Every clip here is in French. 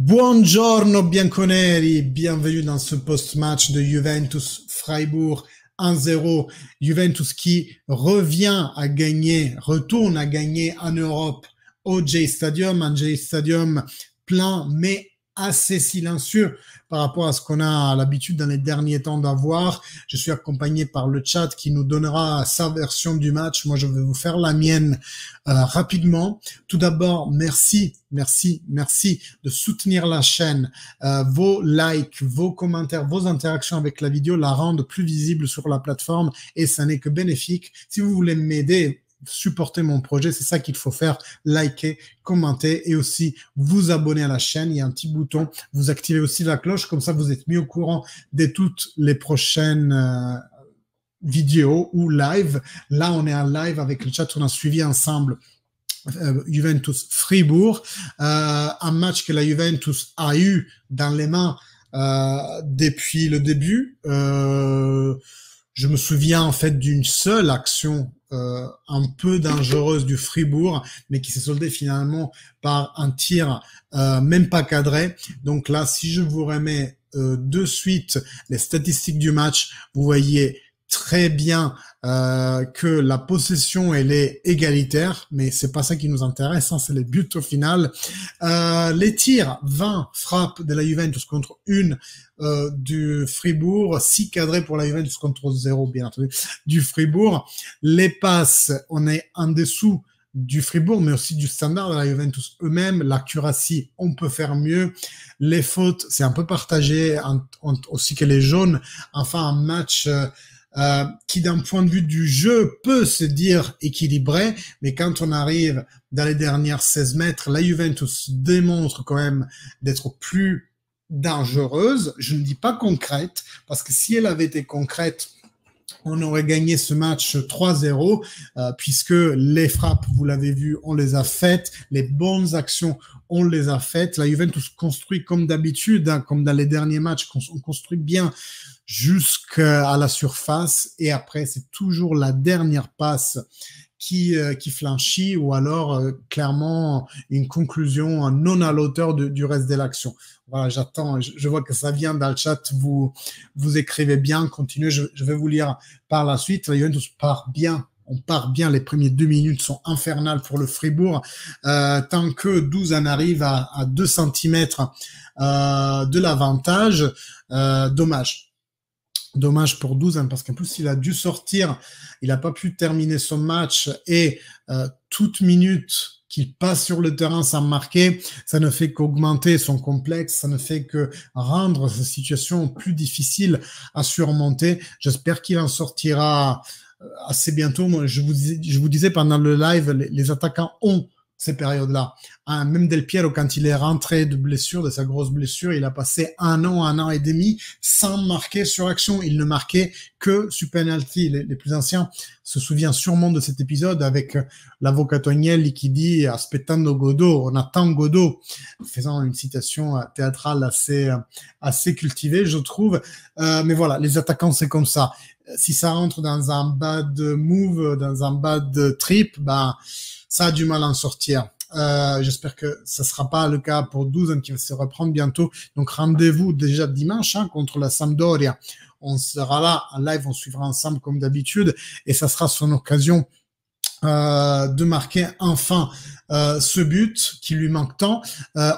Buongiorno bianconeri, bienvenue dans ce post-match de Juventus-Freiburg 1-0. Juventus qui retourne à gagner en Europe au J Stadium, un J Stadium plein mais assez silencieux par rapport à ce qu'on a l'habitude dans les derniers temps d'avoir. Je suis accompagné par le chat qui nous donnera sa version du match. Moi, je vais vous faire la mienne rapidement. Tout d'abord, merci de soutenir la chaîne. Vos likes, vos commentaires, vos interactions avec la vidéo la rendent plus visible sur la plateforme et ça n'est que bénéfique. Si vous voulez m'aider, supporter mon projet, c'est ça qu'il faut faire, liker, commenter et aussi vous abonner à la chaîne. Il y a un petit bouton, vous activez aussi la cloche, comme ça vous êtes mis au courant de toutes les prochaines vidéos ou live. Là, on est en live avec le chat, on a suivi ensemble Juventus-Fribourg, un match que la Juventus a eu dans les mains depuis le début. Je me souviens en fait d'une seule action un peu dangereuse du Fribourg, mais qui s'est soldée finalement par un tir même pas cadré. Donc là, si je vous remets de suite les statistiques du match, vous voyez très bien que la possession elle est égalitaire, mais c'est pas ça qui nous intéresse, hein, c'est les buts au final. Les tirs, 20 frappes de la Juventus contre une du Fribourg, 6 cadrés pour la Juventus contre 0 bien entendu du Fribourg. Les passes, on est en dessous du Fribourg, mais aussi du standard de la Juventus eux-mêmes. L'accuracy, on peut faire mieux. Les fautes, c'est un peu partagé, aussi que les jaunes. Enfin, un match qui d'un point de vue du jeu peut se dire équilibré, mais quand on arrive dans les dernières 16 mètres, la Juventus démontre quand même d'être plus dangereuse. Je ne dis pas concrète, parce que si elle avait été concrète, on aurait gagné ce match 3-0, puisque les frappes, vous l'avez vu, on les a faites, les bonnes actions, on les a faites. La Juventus construit comme d'habitude, hein, comme dans les derniers matchs, on construit bien jusqu'à la surface, et après c'est toujours la dernière passe qui flanchit, ou alors clairement une conclusion non à l'auteur du reste de l'action. Voilà, j'attends, je vois que ça vient dans le chat, vous écrivez bien, continuez, je vais vous lire par la suite. La Juventus part bien. On part bien, les premiers 2 minutes sont infernales pour le Fribourg, tant que 12 en arrive à 2 cm de l'avantage. Dommage pour 12, hein, parce qu'en plus, il a dû sortir, il n'a pas pu terminer son match, et toute minute qu'il passe sur le terrain sans marquer, ça ne fait qu'augmenter son complexe, ça ne fait que rendre sa situation plus difficile à surmonter. J'espère qu'il en sortira assez bientôt. Moi, je vous disais pendant le live, les attaquants ont ces périodes-là. Hein, même Del Piero, quand il est rentré de blessure, de sa grosse blessure, il a passé un an et demi sans marquer sur action. Il ne marquait que sur penalty. Les plus anciens se souviennent sûrement de cet épisode avec l'avvocato Agnelli qui dit « Aspettando Godot », on attend Godot, faisant une citation théâtrale assez cultivée, je trouve. Mais voilà, les attaquants, c'est comme ça. Si ça rentre dans un bad move, dans un bad trip, ben ça a du mal à en sortir. J'espère que ça sera pas le cas pour 12 qui va se reprendre bientôt. Donc rendez-vous déjà dimanche contre la Sampdoria. On sera là en live, on suivra ensemble comme d'habitude, et ça sera son occasion de marquer enfin ce but qui lui manque tant.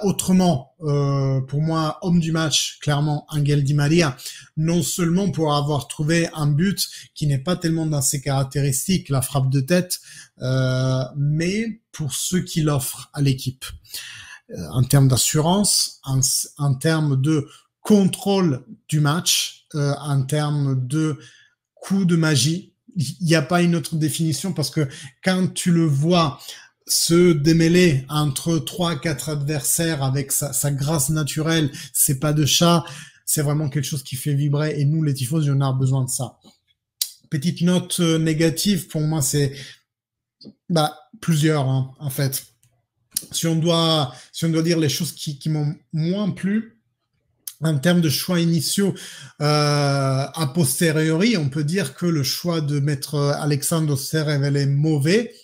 Autrement, pour moi, homme du match, clairement, Angel Di Maria, non seulement pour avoir trouvé un but qui n'est pas tellement dans ses caractéristiques, la frappe de tête, mais pour ce qu'il offre à l'équipe. En termes d'assurance, en termes de contrôle du match, en termes de coup de magie. Il n'y a pas une autre définition, parce que quand tu le vois se démêler entre 3-4 adversaires avec sa grâce naturelle, ses pas de chat, c'est vraiment quelque chose qui fait vibrer, et nous les tifosi, on a besoin de ça. Petite note négative pour moi, c'est plusieurs, hein, en fait. Si on doit dire les choses qui m'ont moins plu, en termes de choix initiaux, a posteriori, on peut dire que le choix de mettre Alexandro Serrevelle est mauvais.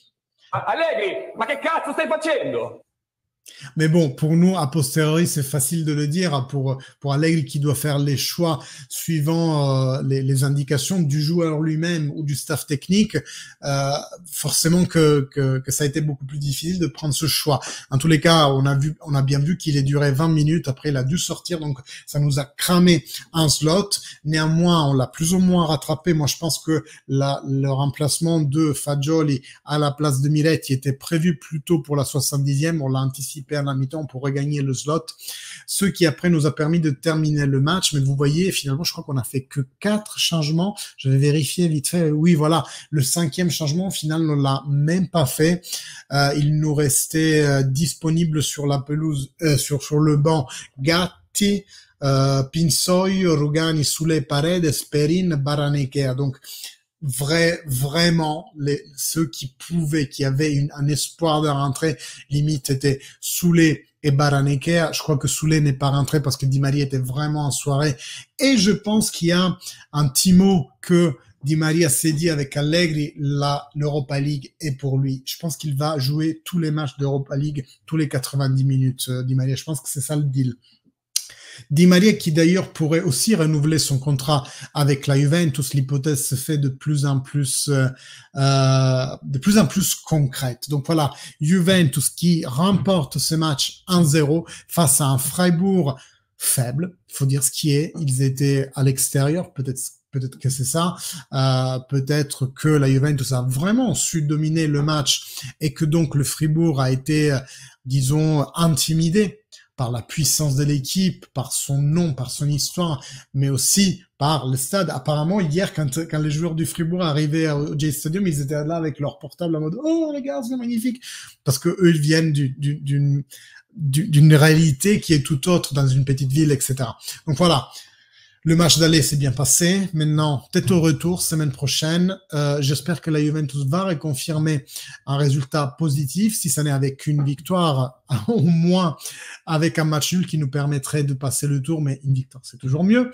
Allegri, ma che cazzo stai facendo? Mais bon, pour nous, a posteriori, c'est facile de le dire. Pour Allegri qui doit faire les choix suivant les indications du joueur lui-même ou du staff technique, euh, forcément que ça a été beaucoup plus difficile de prendre ce choix. En tous les cas, on a bien vu qu'il est duré 20 minutes. Après, il a dû sortir, donc ça nous a cramé un slot. Néanmoins, on l'a plus ou moins rattrapé. Moi, je pense que le remplacement de Fagioli à la place de Miretti était prévu plus tôt pour la 70e. On l'a anticipé à la mi-temps pour regagner le slot. Ce qui après nous a permis de terminer le match. Mais vous voyez, finalement, je crois qu'on a fait que 4 changements. Je vais vérifier vite fait. Oui, voilà. Le 5e changement, au final, on l'a même pas fait. Il nous restait disponible sur la pelouse, sur le banc, Gatti, Pinsoy, Rugani, Soule, Paredes, Perin, Baranekea. Donc, vraiment, ceux qui pouvaient, qui avaient un espoir de rentrer, limite, étaient Soule et Baranekea. Je crois que Soule n'est pas rentré parce que Di Maria était vraiment en soirée. Et je pense qu'il y a un petit mot que Di Maria s'est dit avec Allegri, l'Europa League est pour lui. Je pense qu'il va jouer tous les matchs d'Europa League, tous les 90 minutes, Di Maria. Je pense que c'est ça le deal. Di Maria qui d'ailleurs pourrait aussi renouveler son contrat avec la Juventus, l'hypothèse se fait de plus en plus concrète. Donc voilà, Juventus qui remporte ce match 1-0 face à un Freiburg faible, il faut dire ce qui est. Ils étaient à l'extérieur, peut-être que c'est ça. Peut-être que la Juventus a vraiment su dominer le match et que donc le Fribourg a été, disons, intimidé par la puissance de l'équipe, par son nom, par son histoire, mais aussi par le stade. Apparemment, hier, quand les joueurs du Fribourg arrivaient au Jay Stadium, ils étaient là avec leur portable en mode « Oh, les gars, c'est magnifique !» Parce que eux, ils viennent d'une réalité qui est tout autre dans une petite ville, etc. Donc voilà. Le match d'aller s'est bien passé. Maintenant, peut-être au retour, semaine prochaine. J'espère que la Juventus va reconfirmer un résultat positif, si ça n'est avec une victoire, au moins avec un match nul qui nous permettrait de passer le tour, mais une victoire, c'est toujours mieux.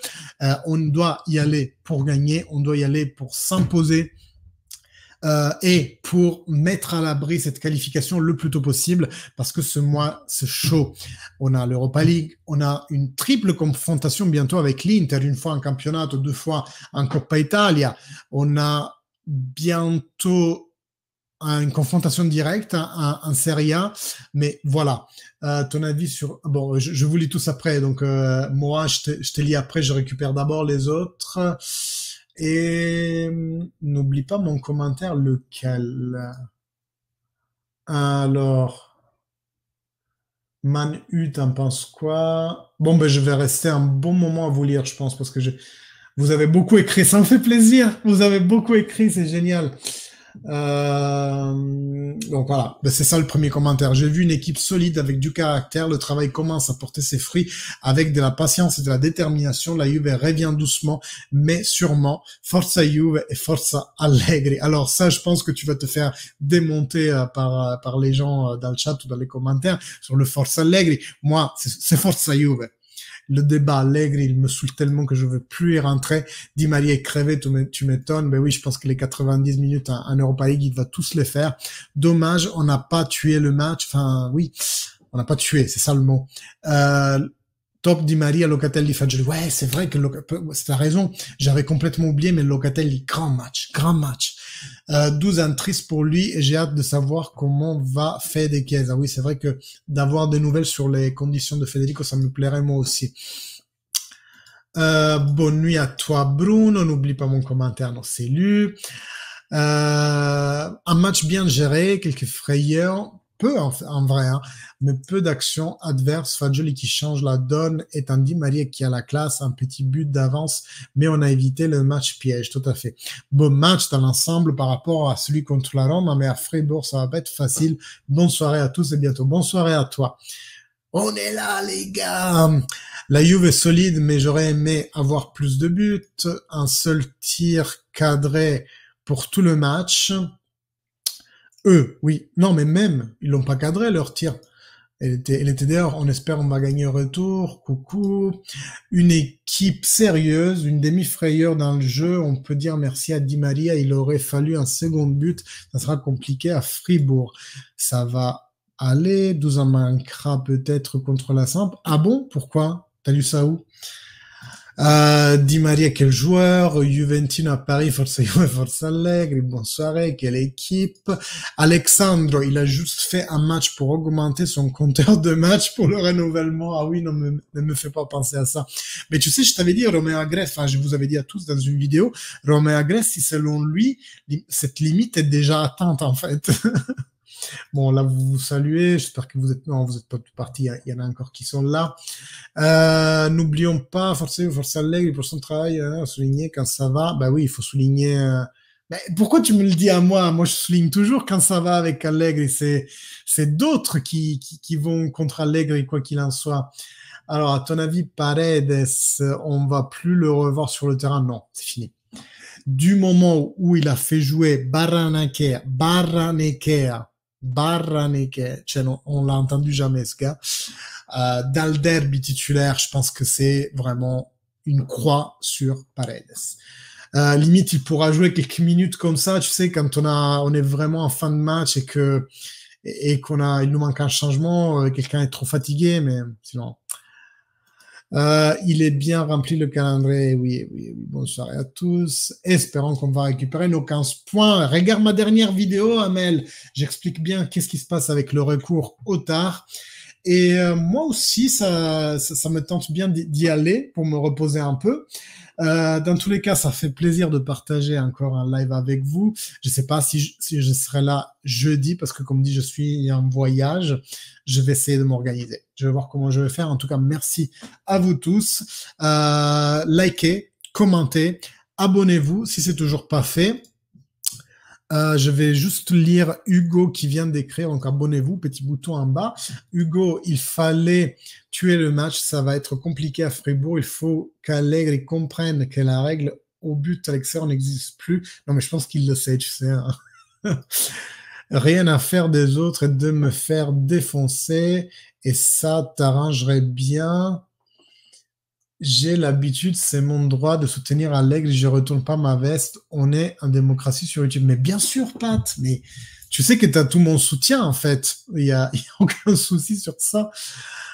On doit y aller pour gagner, on doit y aller pour s'imposer. Et pour mettre à l'abri cette qualification le plus tôt possible, parce que ce mois, c'est chaud. On a l'Europa League, on a une triple confrontation bientôt avec l'Inter, une fois en campionato, 2 fois en Coppa Italia. On a bientôt une confrontation directe en Serie A, mais voilà. Ton avis sur... Bon, je vous lis tous après, donc moi, je te lis après, je récupère d'abord les autres. Et n'oublie pas mon commentaire, lequel? Alors, Manu, t'en penses quoi? Bon, ben, je vais rester un bon moment à vous lire, je pense, parce que vous avez beaucoup écrit, ça me fait plaisir. Vous avez beaucoup écrit, c'est génial. Donc voilà, ben, c'est ça le premier commentaire. J'ai vu une équipe solide avec du caractère. Le travail commence à porter ses fruits avec de la patience et de la détermination. La Juve revient doucement, mais sûrement. Forza Juve et Forza Allegri. Alors ça, je pense que tu vas te faire démonter par les gens dans le chat ou dans les commentaires sur le Forza Allegri. Moi, c'est Forza Juve. Le débat Allegri, il me saoule tellement que je veux plus y rentrer. Di Maria est crevé, tu m'étonnes. Ben oui, je pense que les 90 minutes en Europa League, il va tous les faire. Dommage, on n'a pas tué le match. Enfin, oui, on n'a pas tué, c'est ça le mot. Top Di Maria, Locatelli, Fagioli. Ouais, c'est vrai que t'as raison. J'avais complètement oublié, mais Locatelli, grand match, grand match. 12 ans triste pour lui et j'ai hâte de savoir comment va Fede Chiesa. Oui, c'est vrai que d'avoir des nouvelles sur les conditions de Federico, ça me plairait moi aussi. Bonne nuit à toi, Bruno. N'oublie pas mon commentaire, non, c'est lu. Un match bien géré, quelques frayeurs. Peu en vrai, hein, mais peu d'actions adverses. Fagioli qui change la donne et Di Maria qui a la classe, un petit but d'avance, mais on a évité le match piège, tout à fait. Bon match dans l'ensemble par rapport à celui contre la Rome, mais à Fribourg, ça va pas être facile. Bonne soirée à tous et bientôt. Bonne soirée à toi. On est là, les gars. La Juve est solide, mais j'aurais aimé avoir plus de buts. Un seul tir cadré pour tout le match. Eux, oui. Non, mais même, ils l'ont pas cadré, leur tir. Elle était dehors. On espère on va gagner au retour. Coucou. Une équipe sérieuse, une demi-frayeur dans le jeu. On peut dire merci à Di Maria. Il aurait fallu un second but. Ça sera compliqué à Fribourg. Ça va Allez, 12 en manquera peut-être contre la Samp. Ah bon? Pourquoi? T'as lu ça où? Di Maria, quel joueur? Juventino à Paris, Forza Juve, Forza Allegri, bonsoir, quelle équipe? Alexandre, il a juste fait un match pour augmenter son compteur de match pour le renouvellement. Ah oui, non, ne me fais pas penser à ça. Mais tu sais, je t'avais dit, Romain Agreste, enfin, je vous avais dit à tous dans une vidéo, Romain Agreste, si selon lui, cette limite est déjà atteinte, en fait. Bon, là, vous vous saluez. J'espère que vous êtes, non, vous êtes pas tout partis. Il y en a encore qui sont là. N'oublions pas, Forza Allegri pour son travail, souligner quand ça va. Bah oui, il faut souligner. Mais pourquoi tu me le dis à moi? Moi, je souligne toujours quand ça va avec Allegri. C'est d'autres qui vont contre Allegri, quoi qu'il en soit. Alors, à ton avis, Paredes, on va plus le revoir sur le terrain? Non, c'est fini. Du moment où il a fait jouer Barranekea, cioè on l'a entendu jamais ce gars, dans le derby titulaire, je pense que c'est vraiment une croix sur Paredes. Limite, il pourra jouer quelques minutes comme ça, tu sais, quand on est vraiment en fin de match et il nous manque un changement, quelqu'un est trop fatigué, mais sinon. Il est bien rempli le calendrier, oui, oui, oui, bonsoir à tous. Espérons qu'on va récupérer nos 15 points. Regarde ma dernière vidéo, Amel. J'explique bien qu'est-ce qui se passe avec le recours au tard. Et moi aussi, ça me tente bien d'y aller pour me reposer un peu. Dans tous les cas, ça fait plaisir de partager encore un live avec vous. Je sais pas si je serai là jeudi parce que comme dit, je suis en voyage. Je vais essayer de m'organiser. Je vais voir comment je vais faire. En tout cas, merci à vous tous. Likez, commentez, abonnez-vous si c'est toujours pas fait. Je vais juste lire Hugo qui vient d'écrire, donc abonnez-vous, petit bouton en bas. Hugo, il fallait tuer le match, ça va être compliqué à Fribourg, il faut qu'Allegri comprenne que la règle au but à l'extérieur n'existe plus. Non mais je pense qu'il le sait, tu sais. Hein. Rien à faire des autres et de me faire défoncer, et ça t'arrangerait bien. J'ai l'habitude, c'est mon droit de soutenir Allegri, je retourne pas ma veste, on est en démocratie sur YouTube. Mais bien sûr, Pat, mais tu sais que tu as tout mon soutien, en fait. Il y a aucun souci sur ça.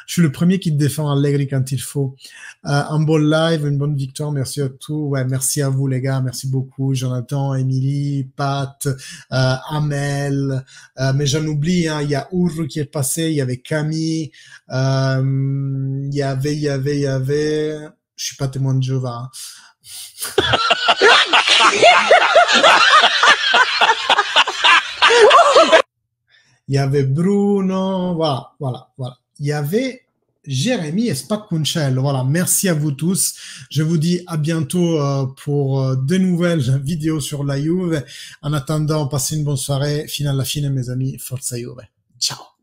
Je suis le premier qui te défend Allegri quand il faut. Un bon live, une bonne victoire, merci à tous. Ouais, merci à vous, les gars, merci beaucoup. Jonathan, Émilie, Pat, Amel, mais j'en oublie, hein, il y a Uru qui est passé, il y avait Camille, il y avait, je suis pas témoin de Jéhovah. Hein. Il y avait Bruno, voilà. Il y avait Jérémy Espacuncello. Voilà, merci à vous tous. Je vous dis à bientôt pour de nouvelles vidéos sur la Juve. En attendant, passez une bonne soirée. Fino alla fine, mes amis. Forza Juve. Ciao.